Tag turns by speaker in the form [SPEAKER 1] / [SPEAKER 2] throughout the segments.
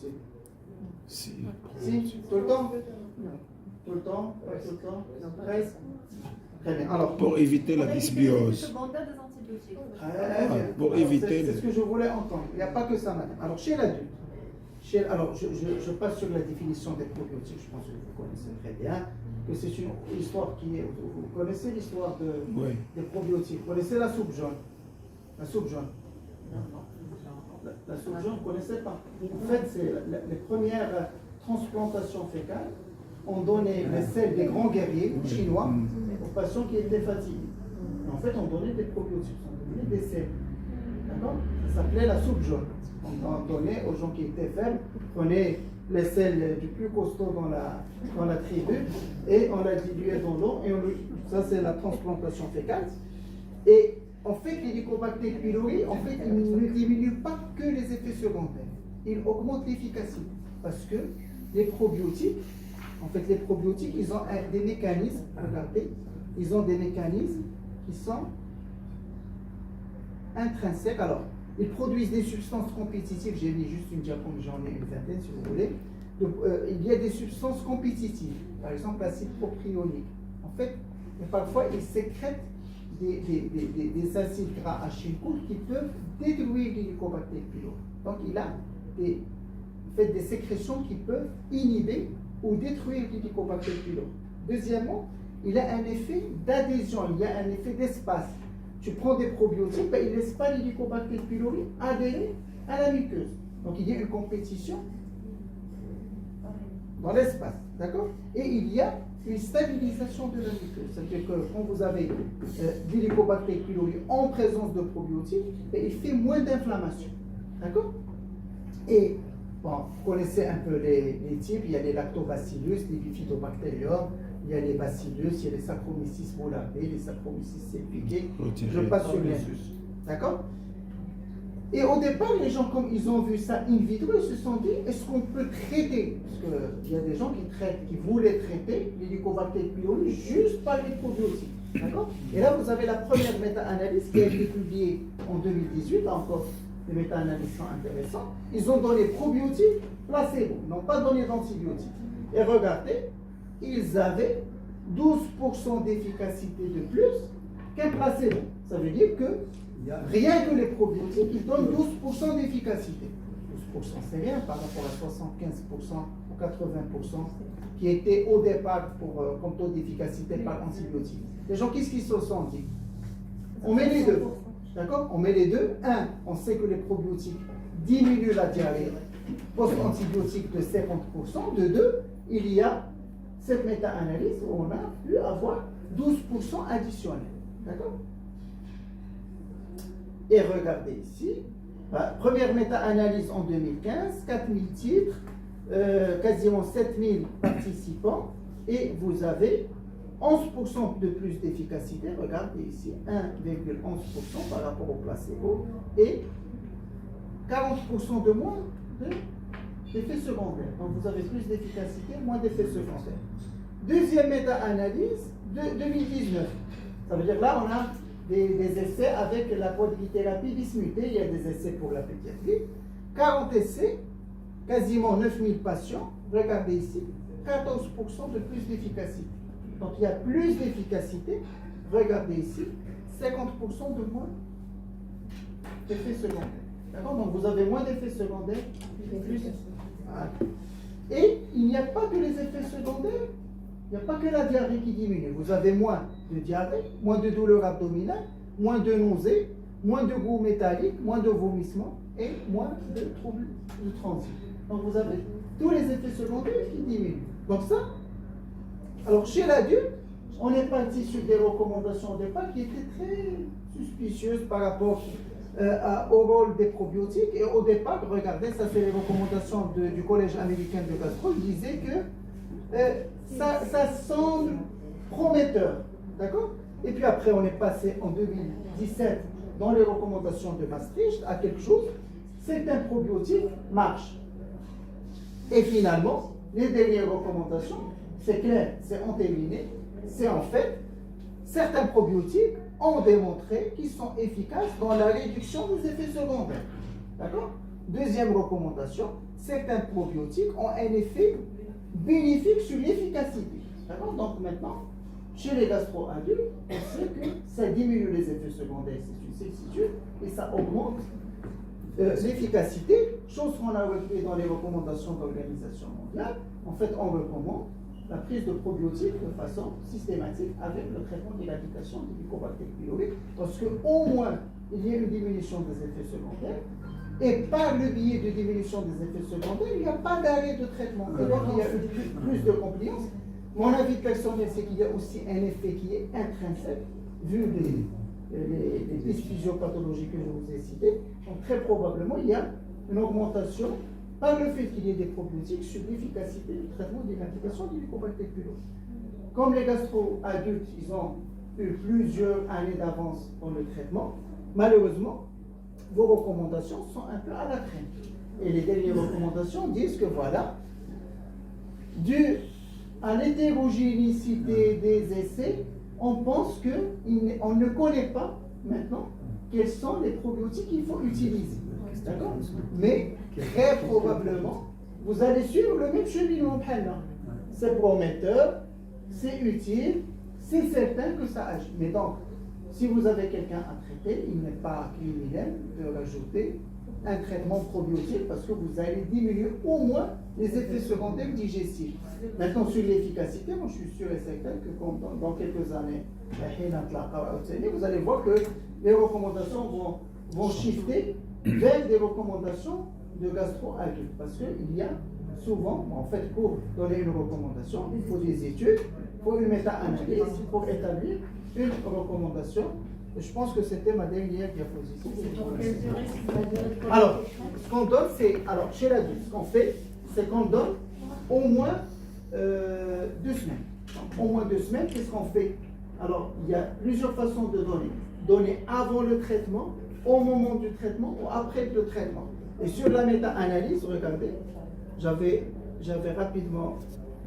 [SPEAKER 1] probiotiques?
[SPEAKER 2] Si.
[SPEAKER 1] Si, tout le temps? Tout le temps? Pas tout le temps? Presque? Très bien. Alors,
[SPEAKER 2] Pour éviter la dysbiose.
[SPEAKER 3] Secondaire des antibiotiques.
[SPEAKER 1] très bien.
[SPEAKER 2] Pour
[SPEAKER 1] Alors,
[SPEAKER 2] éviter
[SPEAKER 1] c'est ce que je voulais entendre. Il n'y a pas que ça, madame. Alors, chez l'adulte, alors je passe sur la définition des probiotiques. Je pense que vous connaissez très bien que c'est une histoire qui est. Vous connaissez l'histoire
[SPEAKER 2] Oui.
[SPEAKER 1] des probiotiques. Vous connaissez la soupe jaune? La soupe jaune? La soupe jaune, vous ne connaissez pas. En fait, c'est les premières transplantations fécales ont donné les selles des grands guerriers chinois aux patients qui étaient fatigués. Et en fait, on donnait des probiotiques, on donnait des selles. D'accord? Ça s'appelait la soupe jaune. On en donnait aux gens qui étaient faibles, prenait les selles du plus costaud dans la tribu et on la diluait dans l'eau. Et ça, c'est la transplantation fécale. Et en fait, l'Helicobacter pylori, en fait, il ne diminue pas que les effets secondaires. Il augmente l'efficacité. Parce que les probiotiques, ils ont des mécanismes, regardez, ils ont des mécanismes qui sont intrinsèques. Alors, ils produisent des substances compétitives. J'ai mis juste une diapo, mais j'en ai une vingtaine si vous voulez. Donc, il y a des substances compétitives. Par exemple, l'acide propionique. En fait, parfois, ils sécrètent des acides gras à chaîne courte qui peuvent détruire l'Helicobacter pylori. Donc, il a des sécrétions qui peuvent inhiber ou détruire l'Helicobacter pylori. Deuxièmement, il a un effet d'adhésion, il y a un effet d'espace. Tu prends des probiotiques, il ne laisse pas l'Helicobacter pylori adhérer à la muqueuse. Donc, il y a une compétition dans l'espace, d'accord? Et il y a une stabilisation de la muqueuse. C'est-à-dire que quand vous avez l'Helicobacter pylori en présence de probiotiques, il fait moins d'inflammation, d'accord? Et bon, vous connaissez un peu les types, il y a les lactobacillus, les bifidobacterium, il y a les bacillus, il y a les Saccharomyces boulardii, les Saccharomyces cerevisiae. Je passe sur les us, d'accord? Et au départ, les gens, comme ils ont vu ça in vitro, ils se sont dit, est-ce qu'on peut traiter? Parce qu'il y a des gens qui voulaient traiter l'Helicobacter pylori juste par les probiotiques. D'accord? Et là, vous avez la première méta-analyse qui a été publiée en 2018, encore des méta-analyses sont intéressantes. Ils ont donné probiotiques, placebo, ils n'ont pas donné d'antibiotiques. Et regardez, ils avaient 12% d'efficacité de plus qu'un placebo. Ça veut dire que rien que les probiotiques, ils donnent 12% d'efficacité. 12% c'est rien par rapport à 75% ou 80% qui était au départ comme taux d'efficacité par antibiotique. Les gens, qu'est-ce qu'ils se sont dit? On met les deux. D'accord? On met les deux. Un, on sait que les probiotiques diminuent la diarrhée post-antibiotique de 50%. De deux, il y a cette méta-analyse où on a pu avoir 12% additionnel. D'accord? Et regardez ici, première méta-analyse en 2015, 4000 titres, quasiment 7000 participants, et vous avez 11% de plus d'efficacité, regardez ici, 1,11% par rapport au placebo, et 40% de moins d'effets secondaires. Donc vous avez plus d'efficacité, moins d'effets secondaires. Deuxième méta-analyse de 2019. Ça veut dire là, on a des essais avec la polythérapie dismutée, il y a des essais pour la pédiatrie. 40 essais, quasiment 9000 patients. Regardez ici, 14% de plus d'efficacité. Donc il y a plus d'efficacité. Regardez ici, 50% de moins d'effets secondaires. D'accord? Donc vous avez moins d'effets secondaires, plus. Voilà. Et il n'y a pas que les effets secondaires. Il n'y a pas que la diarrhée qui diminue. Vous avez moins de diarrhée, moins de douleur abdominale, moins de nausées, moins de goût métallique, moins de vomissements et moins de troubles de transit. Donc vous avez tous les effets secondaires qui diminuent. Donc ça, alors chez l'adulte, on est parti sur des recommandations au départ qui étaient très suspicieuses par rapport au rôle des probiotiques. Et au départ, regardez, ça c'est les recommandations du Collège américain de gastro, il disait que ça semble prometteur, d'accord? Et puis après, on est passé en 2017 dans les recommandations de Maastricht à quelque chose, certains probiotiques marchent. Et finalement, les dernières recommandations, c'est clair, c'est entériné, c'est en fait, certains probiotiques ont démontré qu'ils sont efficaces dans la réduction des effets secondaires, d'accord? Deuxième recommandation, certains probiotiques ont un effet bénéfique sur l'efficacité. D'accord? Donc maintenant, chez les gastro-adultes, on sait que ça diminue les effets secondaires, c'est une certitude, et ça augmente l'efficacité, chose qu'on a retrouvée dans les recommandations de l'Organisation mondiale. En fait, on recommande la prise de probiotiques de façon systématique avec le traitement d'éradication du Mycobacter pylori, parce qu'au moins, il y a une diminution des effets secondaires, et par le biais de diminution des effets secondaires, il n'y a pas d'arrêt de traitement. Et donc, il y a plus de compliance. Mon avis personnel, c'est qu'il y a aussi un effet qui est intrinsèque, vu les dysphysiopathologies que je vous ai citées. Donc, très probablement, il y a une augmentation par le fait qu'il y ait des probiotiques sur l'efficacité du traitement d'éradication du Mycobacter pylori. Comme les gastro-adultes, ils ont eu plusieurs années d'avance dans le traitement, malheureusement, vos recommandations sont un peu à la traîne. Et les dernières recommandations disent que voilà, dû à l'hétérogénéité des essais, on pense qu'on ne connaît pas maintenant quels sont les probiotiques qu'il faut utiliser. D'accord? Mais très probablement, vous allez suivre le même cheminement. C'est prometteur, c'est utile, c'est certain que ça agit. Mais donc, si vous avez quelqu'un à traiter, il n'est pas criminel de rajouter un traitement probiotique parce que vous allez diminuer au moins les effets secondaires digestifs. Maintenant, sur l'efficacité, moi je suis sûr et certain que dans quelques années, vous allez voir que les recommandations vont shifter vers des recommandations de gastro-adultes. Parce qu'il y a souvent, en fait, pour donner une recommandation, il faut des études, il faut une méta-analyse pour établir une recommandation. Et je pense que c'était ma dernière diapositive. Alors, ce qu'on donne, c'est, alors chez l'adulte, ce qu'on fait, c'est qu'on donne au moins 2 semaines. Donc, au moins 2 semaines, qu'est-ce qu'on fait? Alors, il y a plusieurs façons de donner. Donner avant le traitement, au moment du traitement ou après le traitement. Et sur la méta-analyse, regardez, j'avais rapidement,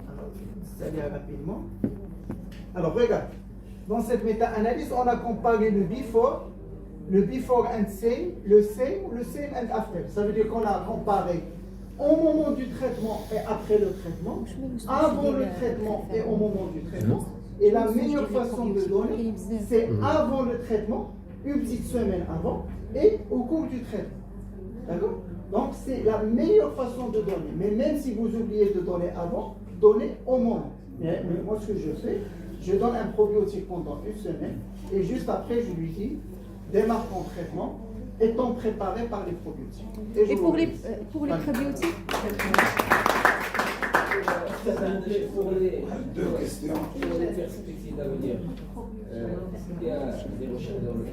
[SPEAKER 1] alors, ça vient rapidement. Alors, regarde, dans cette méta-analyse, on a comparé le before and same, le same and after. Ça veut dire qu'on a comparé au moment du traitement et après le traitement, avant le traitement et au moment du traitement. Et la meilleure façon de donner, c'est avant le traitement, une petite semaine avant, et au cours du traitement. D'accord? Donc c'est la meilleure façon de donner. Mais même si vous oubliez de donner avant, donnez au moment. Mais moi ce que je fais, je donne un probiotique pendant une semaine, et juste après je lui dis, démarre ton traitement, étant préparé par les probiotiques.
[SPEAKER 3] Et pour les probiotiques
[SPEAKER 2] Deux questions.
[SPEAKER 4] Pour les perspectives d'avenir, est-ce qu'il y a des recherches dans le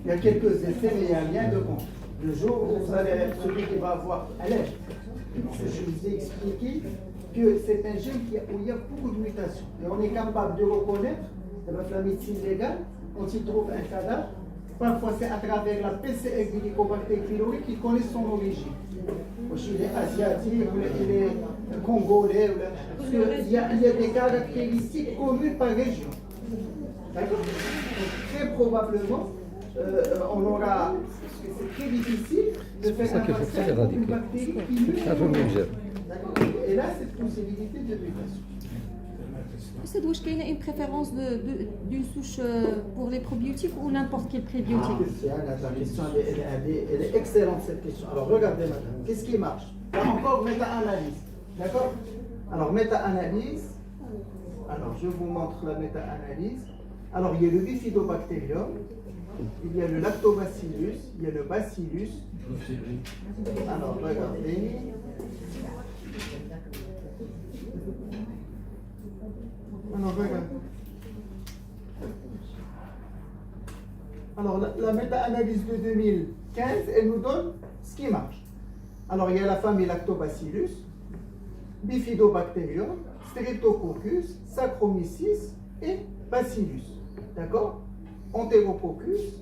[SPEAKER 1] il y a quelques essais, mais il n'y a rien de bon. Le jour où vous allez être celui qui va avoir un lèche, je vous ai expliqué que c'est un gène où il y a beaucoup de mutations. Et on est capable de reconnaître, la médecine légale, quand il trouve un cadavre, parfois c'est à travers la PCR du Mycobacter pylori qu'il connaît son origine. Il est asiatique, il est congolais, parce qu'il y a des caractéristiques communes par région. D'accord? Donc, très probablement, on aura, parce que c'est très difficile de faire un vaccin pour une bactérie qui mute. D'accord? Et là, cette possibilité de mutation.
[SPEAKER 3] Est-ce qu'il y a une préférence d'une souche pour les probiotiques ou n'importe quel prébiotique?
[SPEAKER 1] La question, elle est excellente cette question. Alors regardez madame, qu'est-ce qui marche? Là encore, méta-analyse. D'accord? Alors méta-analyse. Alors je vous montre la méta-analyse. Alors il y a le bifidobacterium, il y a le lactobacillus, il y a le bacillus. Alors regardez. Alors, la méta-analyse de 2015, elle nous donne ce qui marche. Alors, il y a la famille Lactobacillus, Bifidobacterium, Streptococcus, Saccharomyces et Bacillus. D'accord? Enterococcus.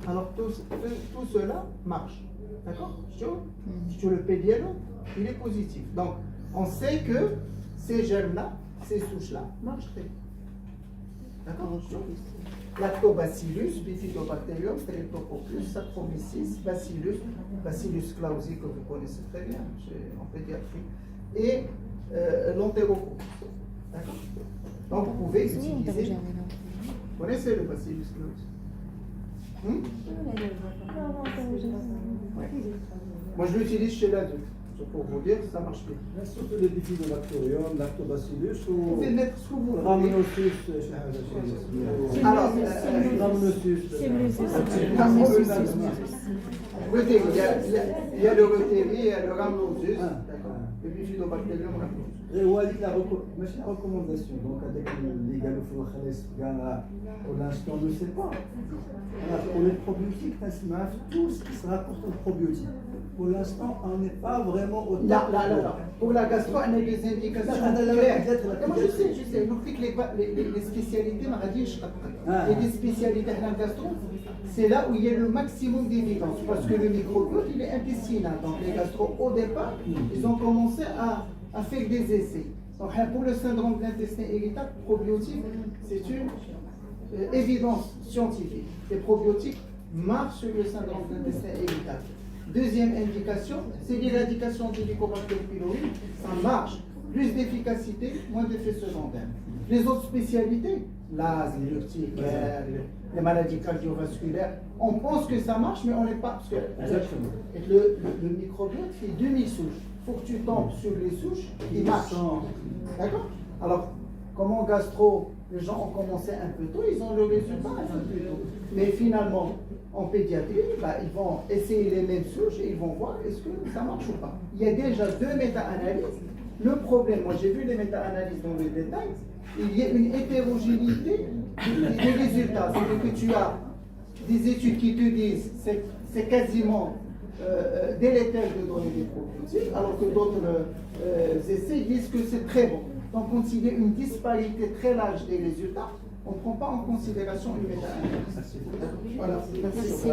[SPEAKER 1] Alors, tout cela marche. D'accord? Sur le pédialogue, il est positif. Donc, on sait que ces germes-là, ces souches-là marchent très bien. D'accord? Lactobacillus, Bifidobacterium, Streptococcus, Saccharomyces, Bacillus clausi que vous connaissez très bien en pédiatrie, et l'Enterococcus. D'accord? Donc vous pouvez utiliser. Vous connaissez le Bacillus clausi? Ouais. Moi je l'utilise chez l'adulte. Pour vous dire, ça marche bien.
[SPEAKER 5] Surtout les bifidobacterium, lactobacillus
[SPEAKER 1] Vous
[SPEAKER 5] ou
[SPEAKER 1] pouvez mettre ce que vous voulez.
[SPEAKER 5] rhamnosus.
[SPEAKER 1] Alors,
[SPEAKER 5] Rhamnosus.
[SPEAKER 1] écoutez, il y a le Rotary, il y a le Rhamnosus, d'accord, le Bifidobacterium rhamnosus.
[SPEAKER 5] Et Walid, la recommandation, donc avec les galophokhales, pour l'instant, on ne sait pas. Alors, pour les probiotiques, tout ce qui se rapporte aux probiotiques. Pour l'instant, on n'est pas vraiment au top.
[SPEAKER 1] Là. Pour la gastro, on a des indications claires. Et moi, je sais. Donc, les spécialités, et des spécialités dans la gastro, c'est là où il y a le maximum d'évidence. Parce que le microbiote, il est intestinal. Donc, les gastro, au départ, ils ont commencé à faire des essais. Donc, pour le syndrome de l'intestin irritable, probiotique, c'est une évidence scientifique. Les probiotiques marchent sur le syndrome de l'intestin irritable. Deuxième indication, c'est l'éradication du Helicobacter pylori. Ça marche. Plus d'efficacité, moins d'effets secondaires. Les autres spécialités, l'asthme, l'urticaire, les maladies cardiovasculaires, on pense que ça marche, mais on n'est pas. Parce que le microbiote fait 2000 souches. Il faut que tu tombes sur les souches qui marchent. D'accord? Alors, comme en gastro, les gens ont commencé un peu tôt, ils ont le résultat un peu plus tôt. Mais finalement, en pédiatrie, ils vont essayer les mêmes souches et ils vont voir est-ce que ça marche ou pas. Il y a déjà 2 méta-analyses. Le problème, moi j'ai vu les méta-analyses dans le détail, il y a une hétérogénéité des résultats. C'est-à-dire que tu as des études qui te disent que c'est quasiment délétère de donner des probiotiques, alors que d'autres essais disent que c'est très bon. Donc quand il y a une disparité très large des résultats, on ne prend pas en considération une méta-analyse. Voilà. Merci.